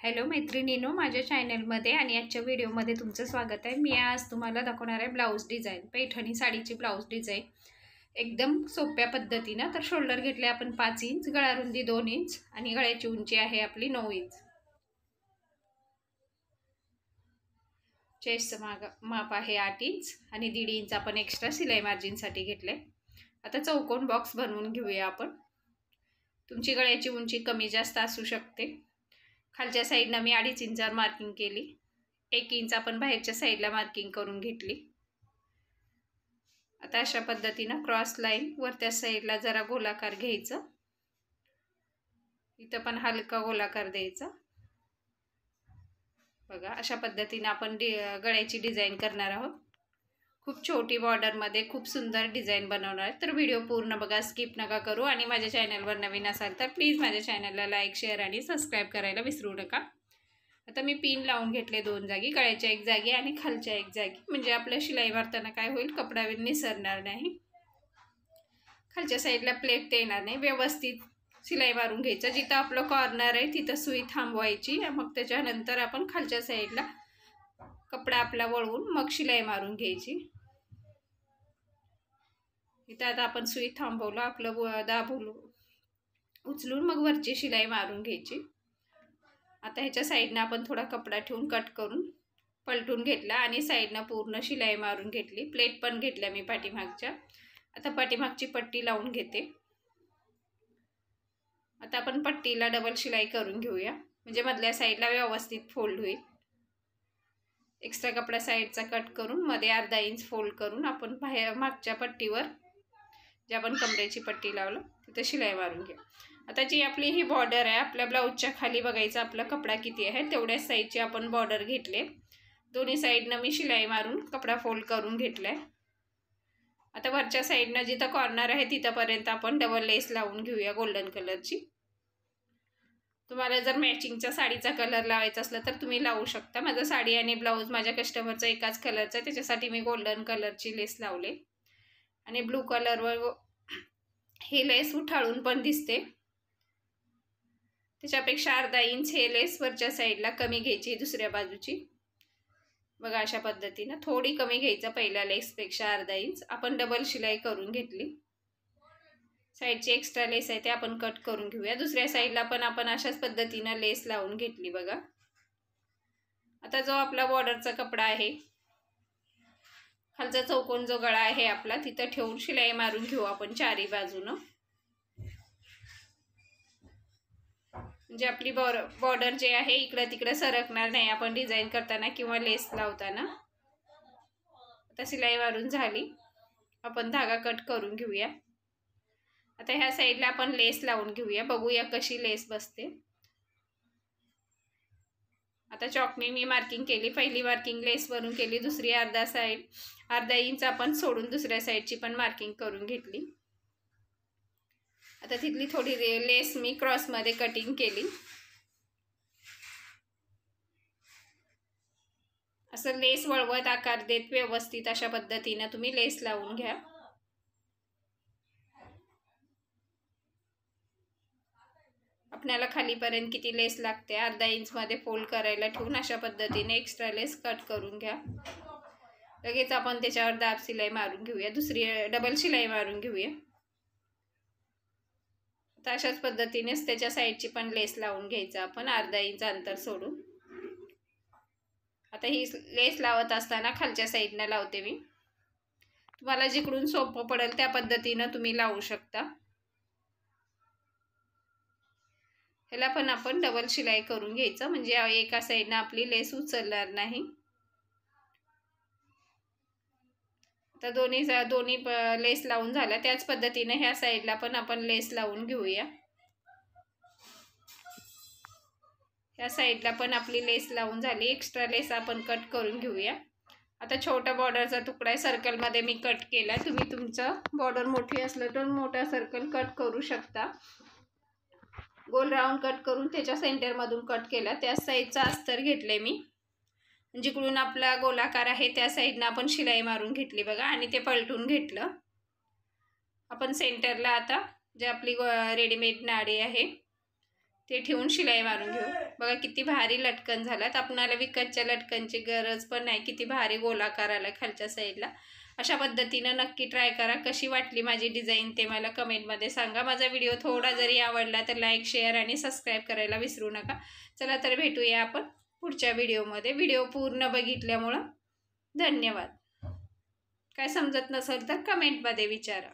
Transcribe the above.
Hello मैत्रिणींनो, माझ्या चॅनलमध्ये आणि आजच्या व्हिडिओमध्ये तुमचं स्वागत आहे। मी आज तुम्हाला दाखवणार आहे ब्लाऊज डिझाइन, पैठणी साडीची ब्लाऊज डिझाइन एकदम सोप्या पद्धतीने। तर शोल्डर घेतले आपण 5 इंच, गळा रुंदी 2 इंच आणि गळ्याची उंची आहे आपली 9 इंच। चेस्ट माप आहे 8 इंच आणि 1.5 इंच आपण एक्स्ट्रा सिलाई मार्जिनसाठी घेतले। आता चौकोन बॉक्स बनवून घेऊया आपण। तुमची गळ्याची उंची कमी जास्त असू शकते। खालच्या साइडला मी 2.5 इंचावर मार्किंग केली, 1 इंच आपण बाहेरच्या साइडला मार्किंग करून घेतली। आता अशा पद्धतीने क्रॉस लाईन वरच्या साइडला जरा गोलाकार घ्यायचं, इथं पण हलका गोलाकार द्यायचा। बघा अशा पद्धतीने आपण गळ्याची डिझाइन करणार आहोत। खूप छोटी बॉर्डर मध्ये खूप सुंदर डिझाइन बनवणार आहे। तर व्हिडिओ पूर्ण बघा, स्किप नका करू। आणि माझ्या चॅनलवर नवीन असाल तर प्लीज माझ्या चॅनलला लाईक, शेअर आणि सबस्क्राइब करायला विसरू नका। आता मी पिन लावून घेतले 2 जागी, गळ्याच्या एक जागी आणि खालच्या एक जागी, म्हणजे आपल्या शिलाई मारताना काय होईल, कपडा निसरणार नाही, खालच्या साईडला प्लेट येणार नाही। व्यवस्थित शिलाई मारून घ्यायचं, जिथं आपलं कॉर्नर आहे तिथं सुई थांबवायची। मग त्याच्यानंतर आपण खालच्या साईडला कपडा आपला वळवून मग शिलाई मारून घ्यायची। इथं आता आपण सुई थांबवलं, आपलं दाबून उचलून मग वरची शिलाई मारून घ्यायची। आता ह्याच्या साईडने आपण थोडा कपडा ठेवून कट करून पलटून घेतला आणि साईडने पूर्ण शिलाई मारून घेतली। प्लेट पण घेतल्या मी पाठीमागच्या। आता पाठीमागची पट्टी लावून घेते। आता आपण पट्टीला डबल शिलाई करून घेऊया, म्हणजे मधल्या साईडला व्यवस्थित फोल्ड होईल। एक्स्ट्रा कपडा साईडचा कट करून मध्ये 1/2 इंच फोल्ड करून आपण बाहेर मागच्या पट्टीवर जे आपण कमरेची पट्टी लावलं तिथे शिलाई मारून घ्या। आता जी आपली ही बॉर्डर आहे, आपल्या ब्लाऊजच्या खाली बघायचं आपला कपडा किती आहे, तेवढ्याच साईजची आपण बॉर्डर घेतले। दोन्ही साईडनं मी शिलाई मारून कपडा फोल्ड करून घेतलाय। आता वरच्या साईडनं जिथं कॉर्नर आहे तिथपर्यंत आपण डबल लेस लावून घेऊया गोल्डन कलरची। तुम्हाला जर मॅचिंगचा साडीचा कलर लावायचा असला तर तुम्ही लावू शकता। माझा साडी आणि ब्लाऊज माझ्या कस्टमरचा एकाच कलरचा आहे, त्याच्यासाठी मी गोल्डन कलरची लेस लावले। आणि ब्लू कलरवर हे लेस उठाळून पण दिसते, त्याच्यापेक्षा 1/2 इंच हे लेस वरच्या साईडला कमी घ्यायची, दुसऱ्या बाजूची। बघा अशा पद्धतीने थोडी कमी घ्यायचं, पहिल्या लेसपेक्षा 1/2 इंच। आपण डबल शिलाई करून घेतली। साईडची एक्स्ट्रा लेस आहे ते आपण कट करून घेऊया। दुसऱ्या साईडला पण आपण अशाच पद्धतीने लेस लावून घेतली बघा। आता जो आपला बॉर्डरचा कपडा आहे, खालचा चौकोन जो गळा आहे आपला, तिथं ठेवून शिलाई मारून घेऊ आपण चारी बाजूनं, म्हणजे आपली बॉर्डर जे आहे इकडं तिकडं सरकणार नाही आपण डिझाइन करताना किंवा लेस लावताना। आता शिलाई मारून झाली, आपण धागा कट करून घेऊया। आता ह्या साईडला आपण लेस लावून घेऊया, बघूया कशी लेस बसते। आता चॉकने मी मार्किंग केली, पहिली मार्किंग लेस वरून केली, दुसरी 1/2 इंच आपण सोडून दुसऱ्या साईडची पण मार्किंग करून घेतली। आता तिथली थोडी लेस मी क्रॉस मध्ये कटिंग केली। असं लेस वळवत आकार देत व्यवस्थित अशा पद्धतीने तुम्ही लेस लावून घ्या। आपल्याला खालीपर्यंत किती लेस लागते 1/2 इंच मध्ये फोल्ड करायला ठेवून अशा पद्धतीने एक्स्ट्रा लेस कट करून घ्या। लगेच आपण त्याच्यावर दाब शिलाई मारून घेऊया, दुसरी डबल शिलाई मारून घेऊया। आता अशाच पद्धतीनेच त्याच्या साईडची पण लेस लावून घ्यायचं आपण 1/2 इंच अंतर सोडून। आता ही लेस लावत असताना खालच्या साईडने लावते मी, तुम्हाला जिकडून सोपं पडेल त्या पद्धतीने तुम्ही लावू शकता। ह्याला पण आपण डबल शिलाई करून घ्यायचं, म्हणजे एका साईडने आपली लेस उचलणार नाही। आता दोन्ही लेस लावून झाल्या, त्याच पद्धतीने ह्या साईडला पण आपण लेस लावून घेऊया। ह्या साईडला पण आपली लेस लावून झाली, एक्स्ट्रा लेस आपण कट करून घेऊया। आता छोटा बॉर्डरचा तुकडा आहे, सर्कलमध्ये मी कट केला। तुम्ही तुमचं बॉर्डर मोठी असलं तर मोठा सर्कल कट करू शकता। गोल राऊंड कट करून त्याच्या सेंटरमधून कट केला, त्या साईडचा अस्तर घेतले मी, जिकडून आपला गोलाकार आहे त्या साईडने आपण शिलाई मारून घेतली बघा, आणि ते पलटून घेतलं आपण सेंटरला। आता जे आपली रेडीमेड नाडी आहे ते ठेवून शिलाई मारून घेऊ. बघा किती भारी लटकन झाल्यात. आपणाला विकतच्या लटकनची गरज पण नाही. किती भारी गोलाकार आला खालच्या साईडला. अशा पद्धतीनं नक्की ट्राय करा. कशी वाटली माझी डिझाईन ते मला कमेंटमध्ये सांगा. माझा व्हिडिओ थोडा जरी आवडला तर लाईक, शेअर आणि सबस्क्राईब करायला विसरू नका. चला तर भेटूया आपण पुढच्या व्हिडिओमध्ये. व्हिडिओ पूर्ण बघितल्यामुळं धन्यवाद. काय समजत नसेल तर कमेंटमध्ये विचारा.